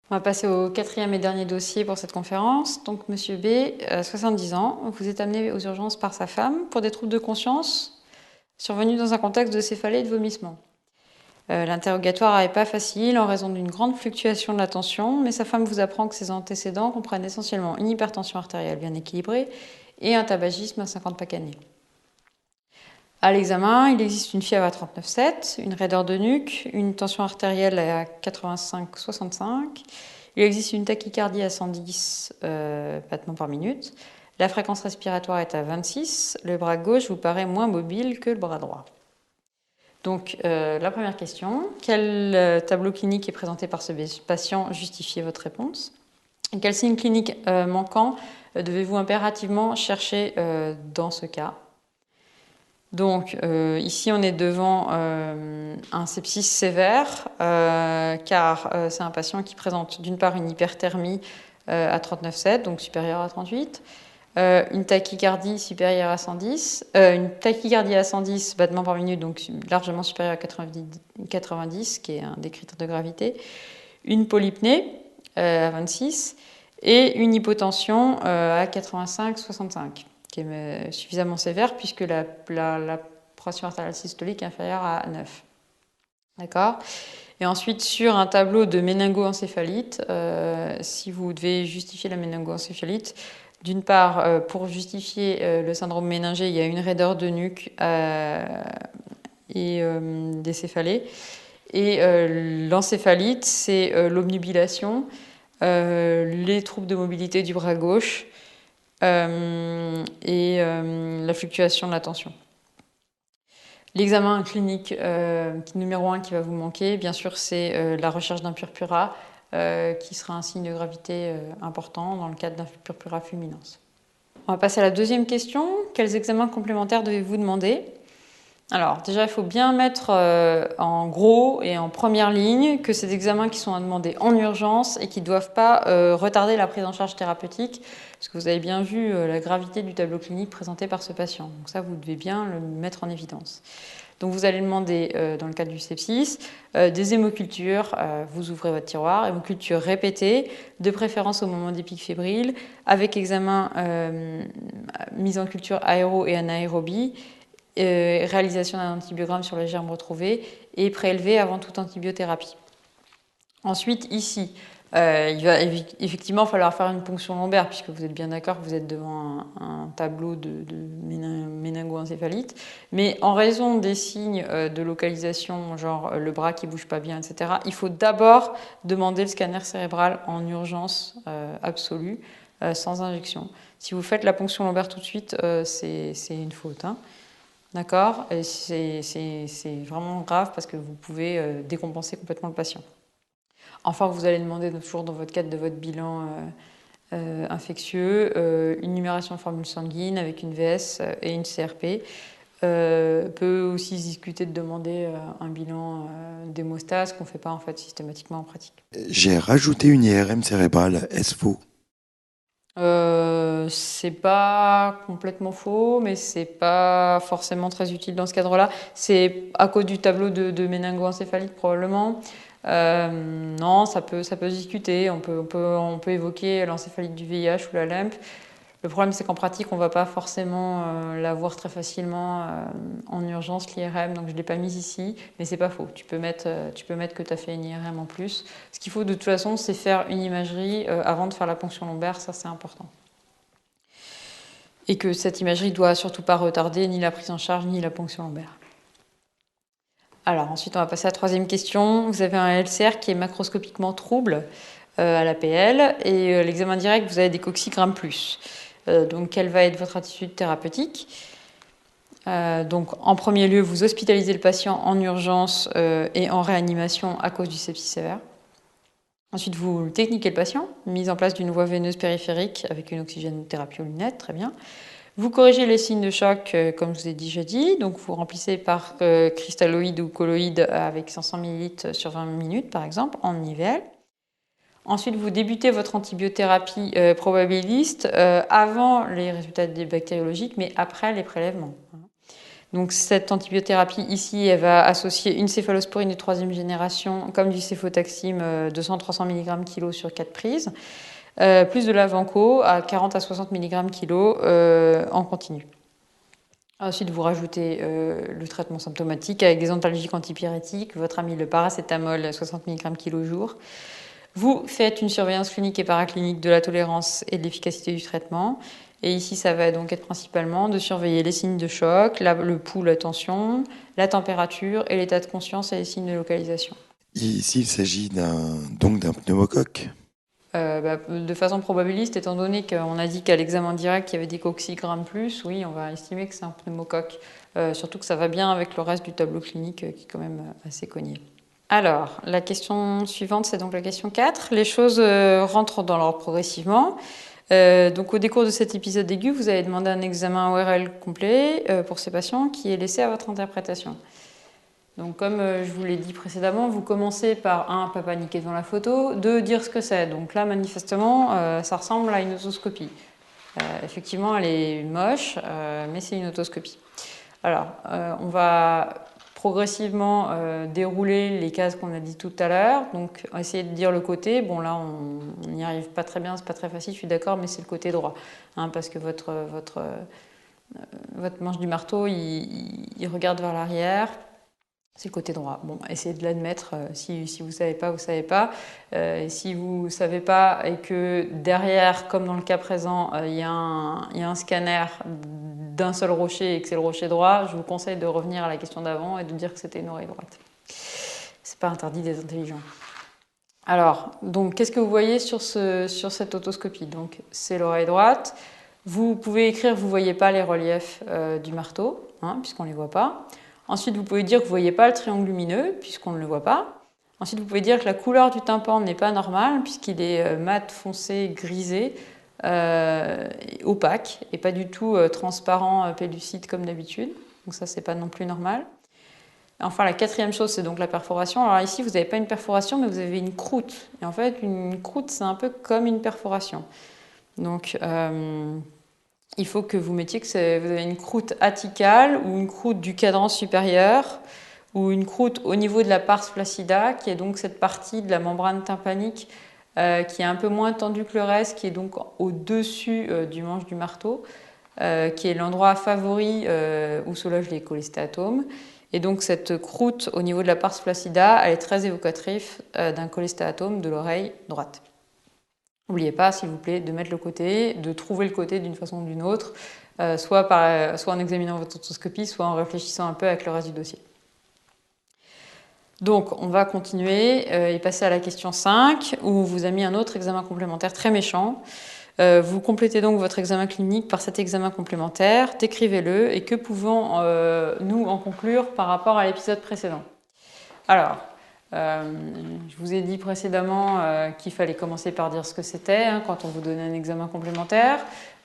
On va passer au quatrième et dernier dossier pour cette conférence. Donc, Monsieur B, 70 ans, vous êtes amené aux urgences par sa femme pour des troubles de conscience survenus dans un contexte de céphalée et de vomissement. L'interrogatoire n'est pas facile en raison d'une grande fluctuation de la tension, mais sa femme vous apprend que ses antécédents comprennent essentiellement une hypertension artérielle bien équilibrée et un tabagisme à 50 pack années. À l'examen, il existe une fièvre à 39,7, une raideur de nuque, une tension artérielle à 85,65. Il existe une tachycardie à 110 battements par minute. La fréquence respiratoire est à 26. Le bras gauche vous paraît moins mobile que le bras droit. Donc, la première question, quel tableau clinique est présenté par ce patient? Justifiez votre réponse. Et quel signe clinique manquant devez-vous impérativement chercher dans ce cas? Donc, ici, on est devant un sepsis sévère, car c'est un patient qui présente d'une part une hyperthermie à 39,7, donc supérieure à 38, une tachycardie supérieure à 110, une tachycardie à 110 battements par minute, donc largement supérieure à 90, qui est un des critères de gravité, une polypnée à 26 et une hypotension à 85,65. Qui est suffisamment sévère puisque la pression artérielle systolique est inférieure à 9. D'accord? Et ensuite, sur un tableau de méningoencéphalite, si vous devez justifier la méningoencéphalite, d'une part, pour justifier le syndrome méningé, il y a une raideur de nuque et des céphalées. Et l'encéphalite, c'est l'obnubilation, les troubles de mobilité du bras gauche, et la fluctuation de la tension. L'examen clinique numéro 1 qui va vous manquer, bien sûr, c'est la recherche d'un purpura qui sera un signe de gravité important dans le cadre d'un purpura fulminans. On va passer à la deuxième question. Quels examens complémentaires devez-vous demander? Alors, déjà, il faut bien mettre en gros et en première ligne que ces examens qui sont à demander en urgence et qui ne doivent pas retarder la prise en charge thérapeutique, parce que vous avez bien vu la gravité du tableau clinique présenté par ce patient. Donc ça, vous devez bien le mettre en évidence. Donc vous allez demander, dans le cadre du sepsis, des hémocultures. Vous ouvrez votre tiroir, hémocultures répétées, de préférence au moment des pics fébriles, avec examen mise en culture aéro et anaérobie, réalisation d'un antibiogramme sur les germes retrouvés et prélevé avant toute antibiothérapie. Ensuite, ici, il va effectivement falloir faire une ponction lombaire, puisque vous êtes bien d'accord que vous êtes devant un tableau de méningoencéphalite. Mais en raison des signes de localisation, genre le bras qui ne bouge pas bien, etc., il faut d'abord demander le scanner cérébral en urgence absolue, sans injection. Si vous faites la ponction lombaire tout de suite, c'est une faute. Hein. D'accord? Et c'est vraiment grave parce que vous pouvez décompenser complètement le patient. Enfin, vous allez demander toujours dans votre cadre de votre bilan infectieux une numération de formule sanguine avec une VS et une CRP. Peut aussi se discuter de demander un bilan d'hémostase qu'on ne fait pas en fait systématiquement en pratique. J'ai rajouté une IRM cérébrale, est-ce faux? C'est pas complètement faux, mais c'est pas forcément très utile dans ce cadre-là. C'est à cause du tableau de méningoencéphalite probablement. Non, ça peut se discuter. On peut évoquer l'encéphalite du VIH ou la LEMP. Le problème, c'est qu'en pratique, on ne va pas forcément l'avoir très facilement en urgence, l'IRM, donc je ne l'ai pas mise ici, mais c'est pas faux. Tu peux mettre que tu as fait une IRM en plus. Ce qu'il faut de toute façon, c'est faire une imagerie avant de faire la ponction lombaire, ça c'est important. Et que cette imagerie ne doit surtout pas retarder ni la prise en charge ni la ponction lombaire. Alors ensuite, on va passer à la troisième question. Vous avez un LCR qui est macroscopiquement trouble à l'APL et l'examen direct, vous avez des coccygrammes plus. Donc, quelle va être votre attitude thérapeutique? Donc, en premier lieu, vous hospitalisez le patient en urgence et en réanimation à cause du sepsis sévère. Ensuite, vous techniquez le patient, mise en place d'une voie veineuse périphérique avec une oxygénothérapie aux lunettes, très bien. Vous corrigez les signes de choc, comme je vous ai déjà dit. Donc, vous remplissez par cristalloïde ou colloïde avec 500 ml sur 20 minutes, par exemple, en IVL. Ensuite, vous débutez votre antibiothérapie probabiliste avant les résultats des bactériologiques, mais après les prélèvements. Donc cette antibiothérapie ici, elle va associer une céphalosporine de 3e génération comme du céfotaxime 200-300 mg kg sur 4 prises, plus de la vanco à 40 à 60 mg kg en continu. Ensuite, vous rajoutez le traitement symptomatique avec des antalgiques antipyrétiques, votre ami le paracétamol 60 mg kg jour. Vous faites une surveillance clinique et paraclinique de la tolérance et de l'efficacité du traitement. Et ici, ça va donc être principalement de surveiller les signes de choc, le pouls, la tension, la température et l'état de conscience et les signes de localisation. Ici, il s'agit donc d'un pneumocoque. De façon probabiliste, étant donné qu'on a dit qu'à l'examen direct, il y avait des coccigrammes plus, oui, on va estimer que c'est un pneumocoque. Surtout que ça va bien avec le reste du tableau clinique qui est quand même assez cogné. Alors, la question suivante, c'est donc la question 4. Les choses rentrent dans l'ordre progressivement. Donc au décours de cet épisode aigu, vous avez demandé un examen ORL complet pour ces patients qui est laissé à votre interprétation. Donc comme je vous l'ai dit précédemment, vous commencez par 1. Pas paniquer devant la photo, 2. Dire ce que c'est. Donc là manifestement ça ressemble à une otoscopie. Effectivement elle est moche mais c'est une otoscopie. Alors on va progressivement dérouler les cases qu'on a dit tout à l'heure. Donc essayer de dire le côté. Bon là on n'y arrive pas très bien, c'est pas très facile, je suis d'accord, mais c'est le côté droit. Parce que votre manche du marteau il regarde vers l'arrière. C'est le côté droit. Bon, essayez de l'admettre. Si vous ne savez pas, vous ne savez pas. Si vous ne savez pas et que derrière, comme dans le cas présent, il y a un scanner d'un seul rocher et que c'est le rocher droit, je vous conseille de revenir à la question d'avant et de dire que c'était une oreille droite. C'est pas interdit des intelligents. Alors, donc, qu'est-ce que vous voyez sur cette otoscopie? Donc, c'est l'oreille droite. Vous pouvez écrire, vous ne voyez pas les reliefs du marteau, puisqu'on ne les voit pas. Ensuite, vous pouvez dire que vous ne voyez pas le triangle lumineux, puisqu'on ne le voit pas. Ensuite, vous pouvez dire que la couleur du tympan n'est pas normale, puisqu'il est mat, foncé, grisé, opaque, et pas du tout transparent, pellucide comme d'habitude. Donc ça, c'est pas non plus normal. Enfin, la 4e chose, c'est donc la perforation. Alors ici, vous n'avez pas une perforation, mais vous avez une croûte. Et en fait, une croûte, c'est un peu comme une perforation. Donc, il faut que vous mettiez que vous avez une croûte aticale ou une croûte du cadran supérieur ou une croûte au niveau de la pars flaccida, qui est donc cette partie de la membrane tympanique qui est un peu moins tendue que le reste, qui est donc au-dessus du manche du marteau, qui est l'endroit favori où se logent les cholestéatomes. Et donc cette croûte au niveau de la pars flaccida, elle est très évocatrice d'un cholestéatome de l'oreille droite. N'oubliez pas, s'il vous plaît, de mettre le côté, de trouver le côté d'une façon ou d'une autre, soit en examinant votre otoscopie, soit en réfléchissant un peu avec le reste du dossier. Donc, on va continuer et passer à la question 5, où on vous a mis un autre examen complémentaire très méchant. Vous complétez donc votre examen clinique par cet examen complémentaire, décrivez-le, et que pouvons-nous en conclure par rapport à l'épisode précédent? Alors, je vous ai dit précédemment qu'il fallait commencer par dire ce que c'était quand on vous donnait un examen complémentaire.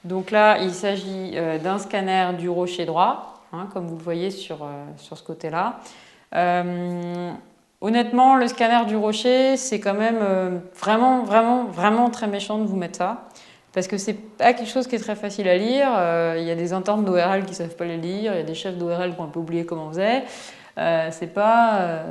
Donc là, il s'agit d'un scanner du rocher droit, comme vous le voyez sur ce côté-là. Honnêtement, le scanner du rocher, c'est quand même vraiment très méchant de vous mettre ça. Parce que c'est pas quelque chose qui est très facile à lire. Il y a des internes d'ORL qui savent pas les lire, il y a des chefs d'ORL qui ont un peu oublié comment on faisait. C'est pas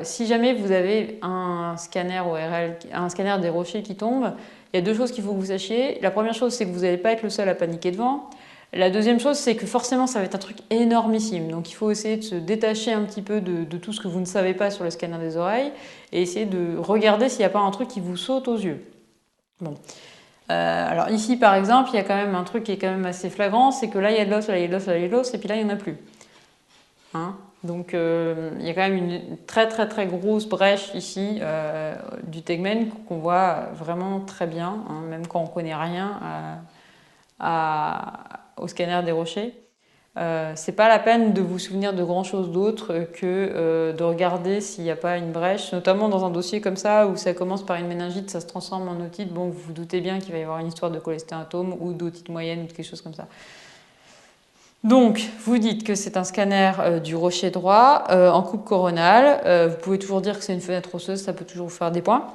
si jamais vous avez un scanner ORL, un scanner des rochers qui tombe, il y a 2 choses qu'il faut que vous sachiez. La première chose, c'est que vous n'allez pas être le seul à paniquer devant. La deuxième chose, c'est que forcément, ça va être un truc énormissime. Donc, il faut essayer de se détacher un petit peu de tout ce que vous ne savez pas sur le scanner des oreilles et essayer de regarder s'il n'y a pas un truc qui vous saute aux yeux. Bon. Alors ici, par exemple, il y a quand même un truc qui est quand même assez flagrant, c'est que là, il y a de l'os, là, il y a de l'os, là, il y a de l'os, et puis là, il n'y en a plus. Donc, il y a quand même une très grosse brèche ici du tegmen qu'on voit vraiment très bien, même quand on ne connaît rien au scanner des rochers. C'est pas la peine de vous souvenir de grand chose d'autre que de regarder s'il n'y a pas une brèche, notamment dans un dossier comme ça où ça commence par une méningite, ça se transforme en otite. Bon, vous vous doutez bien qu'il va y avoir une histoire de cholestéatome ou d'otite moyenne ou quelque chose comme ça. Donc, vous dites que c'est un scanner du rocher droit en coupe coronale. Vous pouvez toujours dire que c'est une fenêtre osseuse, ça peut toujours vous faire des points.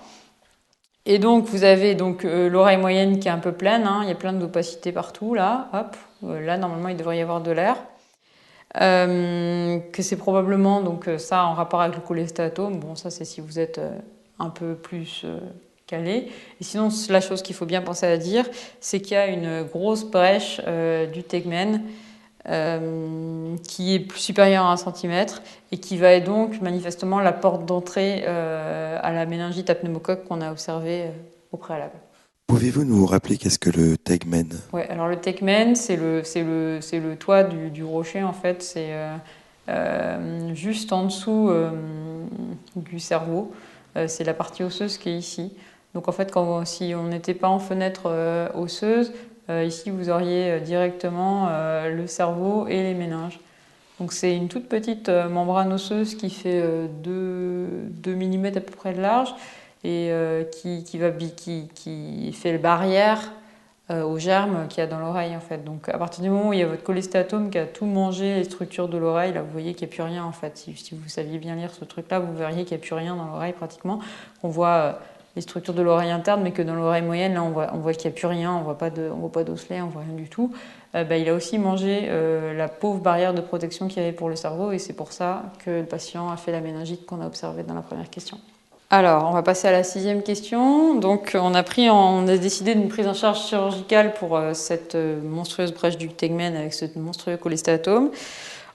Et donc, vous avez l'oreille moyenne qui est un peu pleine. Il y a plein d'opacité partout, là. Hop, là, normalement, il devrait y avoir de l'air. que c'est probablement donc ça en rapport avec le cholestéatome. Bon, ça c'est si vous êtes un peu plus calé. Et sinon, la chose qu'il faut bien penser à dire, c'est qu'il y a une grosse brèche du tegmen qui est supérieure à 1 cm et qui va être donc manifestement la porte d'entrée à la méningite à pneumocoque qu'on a observée au préalable. Pouvez-vous nous rappeler qu'est-ce que le tegmen? Ouais, alors le tegmen, c'est le toit du rocher en fait, c'est juste en dessous du cerveau. C'est la partie osseuse qui est ici. Donc en fait, si on n'était pas en fenêtre osseuse, ici vous auriez directement le cerveau et les méninges. Donc c'est une toute petite membrane osseuse qui fait 2 mm à peu près de large et qui fait le barrière aux germes qu'il y a dans l'oreille en fait. Donc à partir du moment où il y a votre cholestéatome qui a tout mangé les structures de l'oreille, là vous voyez qu'il n'y a plus rien en fait. Si vous saviez bien lire ce truc là, vous verriez qu'il n'y a plus rien dans l'oreille pratiquement. On voit les structures de l'oreille interne, mais que dans l'oreille moyenne, là on voit qu'il n'y a plus rien, on voit pas d'osselet, on voit rien du tout. Il a aussi mangé la pauvre barrière de protection qu'il y avait pour le cerveau et c'est pour ça que le patient a fait la méningite qu'on a observée dans la première question. Alors, on va passer à la 6e question. Donc, on a décidé d'une prise en charge chirurgicale pour cette monstrueuse brèche du tegmen avec ce monstrueux cholestéatome.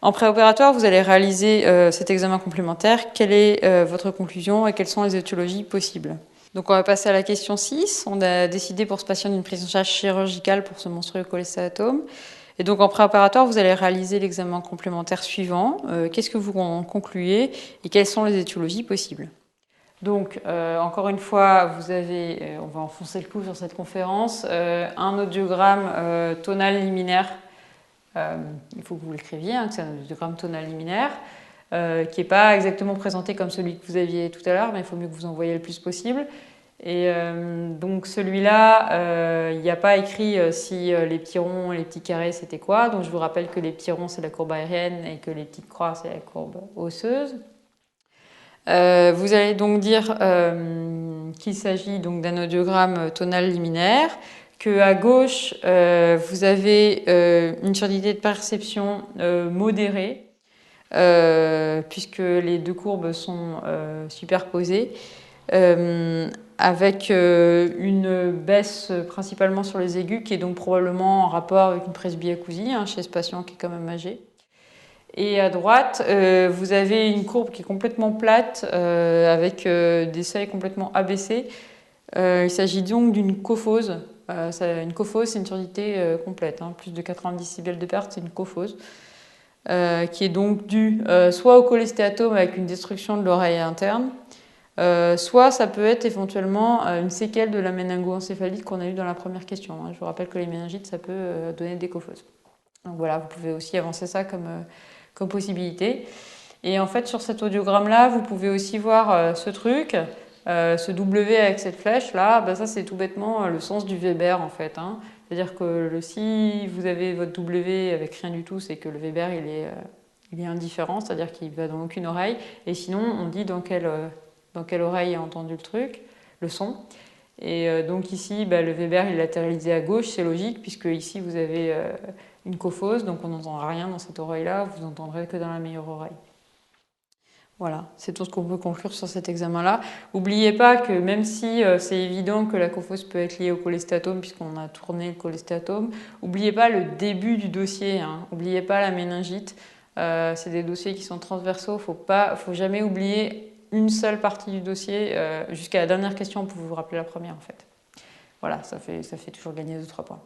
En préopératoire, vous allez réaliser cet examen complémentaire. Quelle est votre conclusion et quelles sont les étiologies possibles? Donc, on va passer à la question 6. On a décidé pour ce patient d'une prise en charge chirurgicale pour ce monstrueux cholestéatome. Et donc, en préopératoire, vous allez réaliser l'examen complémentaire suivant. Qu'est-ce que vous concluez et quelles sont les étiologies possibles? Donc, encore une fois, on va enfoncer le clou sur cette conférence, un audiogramme tonal liminaire. Il faut que vous l'écriviez, que c'est un audiogramme tonal liminaire, qui n'est pas exactement présenté comme celui que vous aviez tout à l'heure, mais il faut mieux que vous en voyez le plus possible. Et donc celui-là, il n'y a pas écrit si les petits ronds et les petits carrés c'était quoi. Donc je vous rappelle que les petits ronds c'est la courbe aérienne et que les petites croix c'est la courbe osseuse. Vous allez donc dire qu'il s'agit donc d'un audiogramme tonal liminaire, que à gauche vous avez une surdité de perception modérée, puisque les deux courbes sont superposées, avec une baisse principalement sur les aigus, qui est donc probablement en rapport avec une presbyacousie chez ce patient qui est quand même âgé. Et à droite, vous avez une courbe qui est complètement plate, avec des seuils complètement abaissés. Il s'agit donc d'une cophose. Une cophose, c'est une surdité complète. Plus de 90 décibels de perte, c'est une cophose. Qui est donc due soit au cholestéatome avec une destruction de l'oreille interne, soit ça peut être éventuellement une séquelle de la méningoencéphalite qu'on a eue dans la première question. Je vous rappelle que les méningites, ça peut donner des cophoses. Donc voilà, vous pouvez aussi avancer ça comme possibilité. Et en fait, sur cet audiogramme-là, vous pouvez aussi voir ce truc, ce W avec cette flèche-là, ça c'est tout bêtement le sens du Weber en fait. C'est-à-dire que si vous avez votre W avec rien du tout, c'est que le Weber il est indifférent, c'est-à-dire qu'il ne va dans aucune oreille. Et sinon, on dit dans quelle oreille a entendu le truc, le son. Et donc ici, le Weber il est latéralisé à gauche, c'est logique, puisque ici vous avez une cophose, donc on n'entendra rien dans cette oreille-là, vous n'entendrez que dans la meilleure oreille. Voilà, c'est tout ce qu'on peut conclure sur cet examen-là. N'oubliez pas que même si c'est évident que la cophose peut être liée au cholestéatome, puisqu'on a tourné le cholestéatome, n'oubliez pas le début du dossier, n'oubliez pas la méningite. C'est des dossiers qui sont transversaux, faut jamais oublier une seule partie du dossier. Jusqu'à la dernière question, vous pouvez vous rappeler la première en fait. Voilà, ça fait toujours gagner 2-3 points.